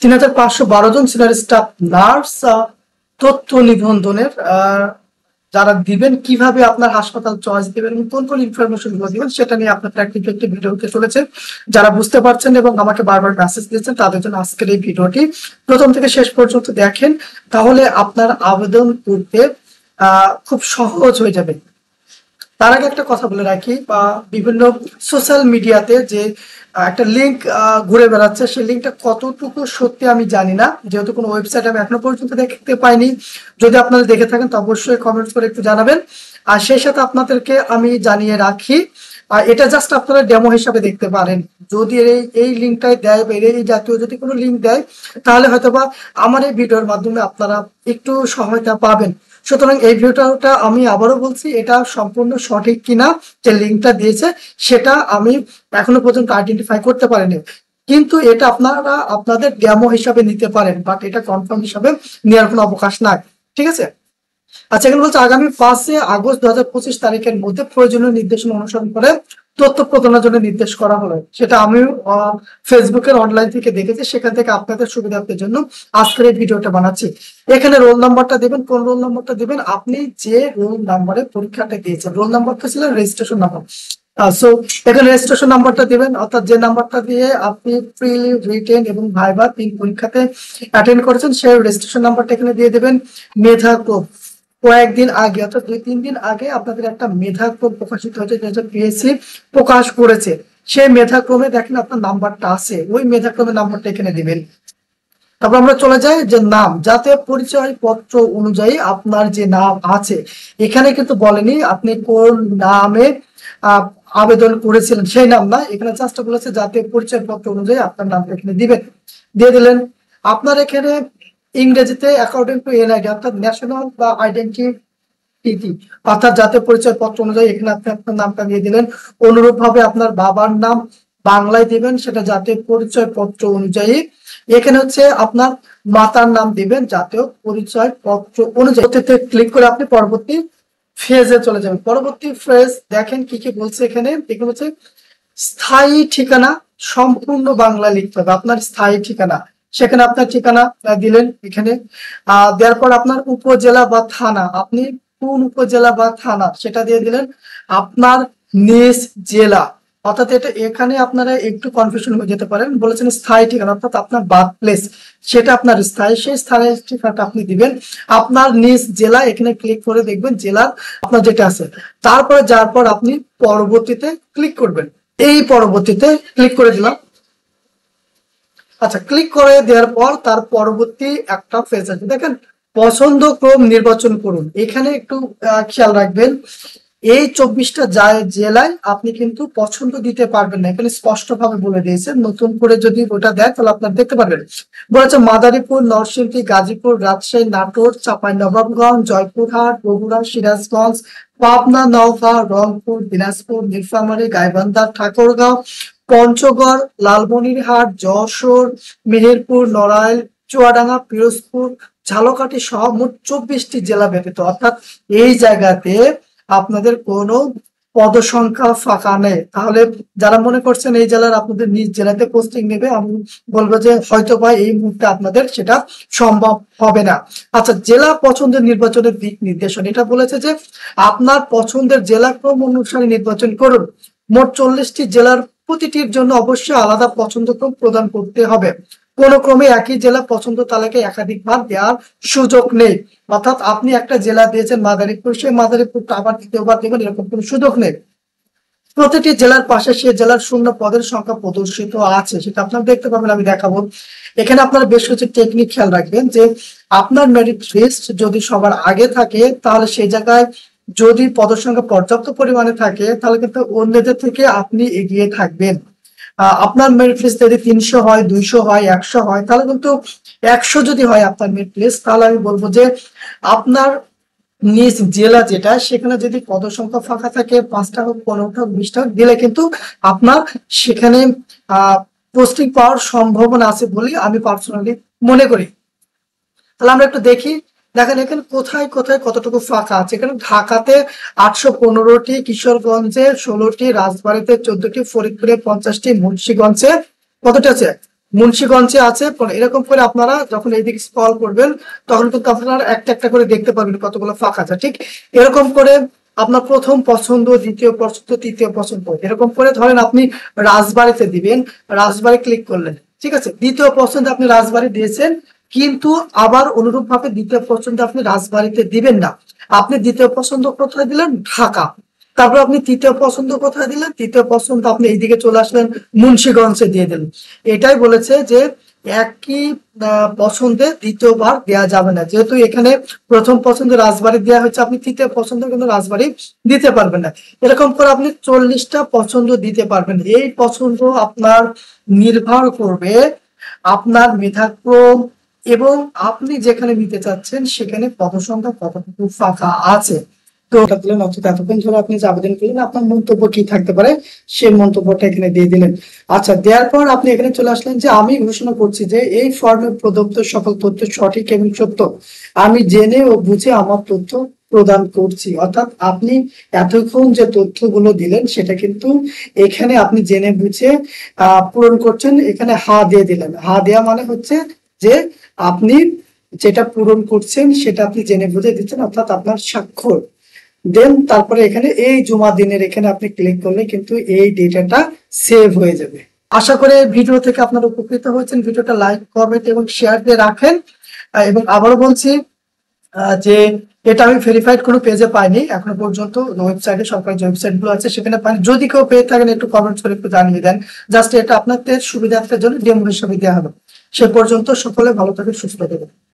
3512 জন senior staff nurse তথ্য নিবন্ধনের যারা দিবেন, কিভাবে আপনার হাসপাতাল চয়েস দিবেন এবং কোন কোন ইনফরমেশন গুলো দিবেন সেটা নিয়ে আপনার টেকনিক্যাল একটি ভিডিও হতে চলেছে। যারা বুঝতে পারছেন এবং আমাকে বারবার মেসেজ দিচ্ছেন তাদের জন্য আজকের এই ভিডিওটি প্রথম থেকে শেষ পর্যন্ত দেখেন, তাহলে আপনার আবেদন করতে খুব সহজ হয়ে যাবে। তার আগে একটা কথা বলে রাখি, বিভিন্ন সোশ্যাল মিডিয়াতে যে একটা লিঙ্ক ঘুরে বেড়াচ্ছে, সেই লিঙ্কটা কতটুকু সত্যি আমি জানি না, যেহেতু কোনো ওয়েবসাইট আমি এখনো পর্যন্ত দেখতে পাইনি। যদি আপনারা দেখে থাকেন তো অবশ্যই কমেন্টস করে একটু জানাবেন। আর সেই সাথে আপনাদেরকে আমি জানিয়ে রাখি, এটা জাস্ট আপনারা ডেমো হিসাবে দেখতে পারেন। যদি এই লিঙ্কটাই দেয় বা এই জাতীয় যদি কোনো লিঙ্ক দেয় তাহলে হয়তোবা আমার এই ভিডিওর মাধ্যমে আপনারা একটু সহায়তা পাবেন। সুতরাং এই ভিডিওটা আমি আবারও বলছি, এটা সম্পূর্ণ সঠিক কিনা যে লিঙ্কটা দিয়েছে সেটা আমি এখনো পর্যন্ত আইডেন্টিফাই করতে পারিনি, কিন্তু এটা আপনারা আপনাদের ডেমো হিসাবে নিতে পারেন, বাট এটা কনফার্ম হিসাবে নেওয়ার কোনো অবকাশ নাই। ঠিক আছে। আচ্ছা, এখানে বলছে আগামী 5 আগস্ট 2025 তারিখের মধ্যে প্রয়োজনীয় নির্দেশনা অনুসরণ করে তথ্য প্রদানের জন্য নির্দেশ করা হলো। সেটা আমি ফেসবুকের অনলাইন থেকে দেখেছি, সেখান থেকে আপনাদের সুবিধার্থের জন্য আজকের এই ভিডিওটা বানাচ্ছি। এখানে রোল নাম্বারটা দেবেন। কোন রোল নাম্বারটা দেবেন? আপনি যে রোল নাম্বারে পরীক্ষাটা দিয়েছেন, রোল নাম্বারটা ছিল রেজিস্ট্রেশন নাম্বার। সো এখানে রেজিস্ট্রেশন নাম্বারটা দিবেন, অর্থাৎ যে নাম্বারটা দিয়ে আপনি প্রি, রিটেন এবং ভাইভা 3 পরীক্ষাতে অ্যাটেন্ড করেছেন সেই রেজিস্ট্রেশন নাম্বারটা এখানে দিয়ে দেবেন। মেধাক্রম কয়েকদিন আগে অর্থাৎ 2-3 দিন আগে আপনাদের একটা মেধাক্রম প্রকাশিত হয়েছে, যেটা পিএসসি প্রকাশ করেছে। সেই মেধাক্রমে দেখেন আপনার নাম্বারটা আছে, ওই মেধাক্রমের নাম্বারটা এখানে দিবেন। তারপর আমরা চলে যাই যে নাম, জাতীয় পরিচয় পত্র অনুযায়ী আপনার যে নাম আছে, এখানে কিন্তু বলেনি আপনি কোন নামে আবেদন করেছিলেন, সেই নাম না, এখানে জাস্ট বলেছে জাতীয় পরিচয় পত্র অনুযায়ী আপনার নামটা এখানে দিবেন। দিয়ে দিলেন। আপনার এখানে ইংরেজিতে অ্যাকর্ডিং টু এনআইডি অর্থাৎ ন্যাশনাল বা আইডেন্টিটি অর্থাৎ জাতীয় পরিচয় পত্র অনুযায়ী এখানে আপনি আপনার নামটা দিয়ে দিলেন। অনুরূপ ভাবে আপনার বাবার নাম বাংলায় দিবেন, সেটা জাতীয় পরিচয় পত্র অনুযায়ী। এখানে হচ্ছে আপনার মাতার নাম দিবেন জাতীয় পরিচয় পত্র অনুযায়ী। ক্লিক করে আপনি পরবর্তী ফেজে চলে যাবেন। পরবর্তী ফেজ দেখেন কি কি বলছে এখানে। এখানে হচ্ছে স্থায়ী ঠিকানা সম্পূর্ণ বাংলা লিখতে হবে, আপনার স্থায়ী ঠিকানা। সেখানে আপনার ঠিকানা দিলেন এখানে। দেওয়ার পর আপনার উপজেলা বা থানা, আপনি কোন উপজেলা বা থানা সেটা দিয়ে দিলেন। আপনার নিজ জেলা, অর্থাৎ এটা এখানে আপনারা একটু কনফিউশন হয়ে যেতে পারেন, বলেছেন স্থায়ী ঠিকানা অর্থাৎ আপনার বার্থ প্লেস, সেটা আপনার স্থায়ী, সেই স্থায়ী ঠিকানাটা আপনি দিবেন। আপনার নিজ জেলা, এখানে ক্লিক করে দেখবেন জেলার আপনার যেটা আছে। তারপরে যাওয়ার পর আপনি পরবর্তীতে ক্লিক করবেন। এই পরবর্তীতে ক্লিক করে দিলাম। আচ্ছা, ক্লিক করে দেওয়ার পর তার পরবর্তী একটা ফেজ আছে, দেখেন পছন্দ ক্রম নির্বাচন করুন। এখানে একটু খেয়াল রাখবেন, এই 24টা জেলায় আপনি কিন্তু পছন্দ দিতে পারবেন না, এখানে স্পষ্ট ভাবে বলে দিয়েছে। নতুন করে যদি ওটা দেয় তাহলে আপনারা দেখতে পারবেন। বলেছে মাদারীপুর, নরসিংদী, গাজীপুর, রাজশাহী, নাটোর, চাঁপাইনবাবগঞ্জ, জয়পুরহাট, বগুড়া, সিরাজগঞ্জ, পাবনা, নওগাঁ, রংপুর, দিনাজপুর, নীলফামারী, গাইবান্ধা, ঠাকুরগাঁও, পঞ্চগড়, লালমনিরহাট, যশোর, মেহেরপুর, নড়াইল, চুয়াডাঙ্গা, পিরোজপুর, ঝালকাঠি সহ মোট 24টি জেলা ব্যতীত, অর্থাৎ এই জায়গাতে আপনাদের কোনো পদসংখ্যা ফাঁকা নেই। তাহলে যারা মনে করছেন এই জেলার আপনাদের নিজ জেলাতে পোস্টিং নেবে, আমি বলবো যে হয়তো বা এই মুহূর্তে আপনাদের সেটা সম্ভব হবে না। আচ্ছা, জেলা পছন্দের নির্বাচনের দিক নির্দেশনা, এটা বলেছে যে আপনার পছন্দের জেলা ক্রম অনুসারে নির্বাচন করুন। মোট 40টি জেলার প্রতিটির জন্য অবশ্যই আলাদা পছন্দ ক্রম প্রদান করতে হবে। কোন ক্রমে একই জেলা পছন্দ তালিকায় একাধিকবার দেওয়ার সুযোগ নেই, অর্থাৎ আপনি একটা জেলা দিয়েছেন মাদারীপুর, সেই মাদারীপুরটা আবার দ্বিতীয়বার দেবেন এরকম কোনো সুযোগ নেই। প্রতিটি জেলার পাশে সে জেলার শূন্য পদের সংখ্যা প্রদর্শিত আছে, সেটা আপনারা দেখতে পাবেন, আমি দেখাবো। এখানে আপনারা বেশ কিছু টেকনিক খেয়াল রাখবেন, যে আপনার মেরিট লিস্ট যদি সবার আগে থাকে তাহলে সেই জায়গায় যদি পদের সংখ্যা পর্যাপ্ত পরিমাণে থাকে তাহলে কিন্তু অন্যদের থেকে আপনি এগিয়ে থাকবেন। আপনার মেরিট লিস্ট যদি 300 হয়, 200 হয়, 100 হয়, তাহলে কিন্তু 100 যদি হয় আপনার মেরিট লিস্ট, তাহলে আমি বলবো যে আপনার নিজ জেলা যেটা, সেখানে যদি পদসংখ্যা ফাঁকা থাকে 5টা হোক, 15টা হোক, 20টা হোক দিলে কিন্তু আপনার সেখানে পোস্টিং পাওয়ার সম্ভাবনা আছে বলে আমি পার্সোনালি মনে করি। তাহলে আমরা একটু দেখি, দেখেন এখানে কোথায় কোথায় কতটুকু ফাঁকা আছে। এখানে ঢাকাতে 815টি, কিশোরগঞ্জে 16টি, রাজবাড়ীতে 14টি, ফরিদপুরে 50টি, মুন্সিগঞ্জে কতটা আছে মুন্সিগঞ্জে আছে। এরকম করে আপনারা যখন এইদিকে স্ক্রল করবেন তখন কিন্তু আপনারা একটা একটা করে দেখতে পারবেন কতগুলো ফাঁকা আছে। ঠিক এরকম করে আপনার প্রথম পছন্দ, দ্বিতীয় পছন্দ, তৃতীয় পছন্দ, এরকম করে ধরেন আপনি রাজবাড়িতে দিবেন, রাজবাড়ি ক্লিক করলেন, ঠিক আছে, দ্বিতীয় পছন্দে আপনি রাজবাড়ি দিয়েছেন, কিন্তু আবার অনুরূপ ভাবে দ্বিতীয় পছন্দে আপনি রাজবাড়িতে দিবেন না, আপনি দ্বিতীয় পছন্দ কোথায় দিলেন, ঢাকা। তারপর আপনি তৃতীয় পছন্দ কোথায় দিলেন, তৃতীয় পছন্দ আপনি এইদিকে চলে আসলেন, মুন্সিগঞ্জে দিয়ে দিলেন। এটাই বলেছে যে একই পছন্দে দ্বিতীয়বার দেওয়া যাবে না, যেহেতু এখানে প্রথম পছন্দ রাজবাড়ি দেওয়া হচ্ছে, আপনি তৃতীয় পছন্দ কিন্তু রাজবাড়ি দিতে পারবেন না। এরকম করে আপনি 40টা পছন্দ দিতে পারবেন। এই পছন্দ আপনার নির্ভর করবে আপনার মেধাক্রম এবং আপনি যেখানে নিতে চাচ্ছেন সেখানে পদসংখ্যা কতটুকু ফাঁকা আছে। তো ওটা দিলেন, অর্থাৎ এতক্ষণ ধরে আপনি যে আবেদন করলেন আপনার মন্তব্য কি থাকতে পারে সেই মন্তব্যটা এখানে দিয়ে দিলেন। আচ্ছা, দেওয়ার পর আপনি এখানে চলে আসলেন যে আমি ঘোষণা করছি যে এই ফর্মে প্রদত্ত সকল তথ্য সঠিক এবং সত্য, আমি জেনে ও বুঝে আমার তথ্য প্রদান করছি। অর্থাৎ আপনি এতক্ষণ যে তথ্যগুলো দিলেন সেটা কিন্তু এখানে আপনি জেনে বুঝে পূরণ করছেন। এখানে হা দিয়ে দিলেন। হা দেওয়া মানে হচ্ছে যে আপনি যেটা পূরণ করছেন সেটা আপনি জেনে বুঝে দিচ্ছেন, অর্থাৎ আপনার স্বাক্ষর। দেন তারপরে এখানে এই জুমা দিনের এখানে আপনি ক্লিক করলে কিন্তু এই ডেটাটা সেভ হয়ে যাবে। আশা করি ভিডিও থেকে আপনারা উপকৃত হয়েছেন। ভিডিওটা লাইক, কমেন্ট এবং শেয়ার দিয়ে রাখেন। এবং আবারও বলছি যে এটা আমি ভেরিফাইড কোনো পেজে পাইনি এখনো পর্যন্ত, ওয়েবসাইটে, সরকারি যে ওয়েবসাইট গুলো আছে সেখানে পাইনি। যদি কেউ পেয়ে থাকেন একটু কমেন্টস করে একটু জানিয়ে দেন। জাস্ট এটা আপনাদের সুবিধার্থের জন্য ডেমো হিসেবে দেওয়া হলো। সে পর্যন্ত সকলে ভালো থাকবেন, সুস্থ থাকবেন।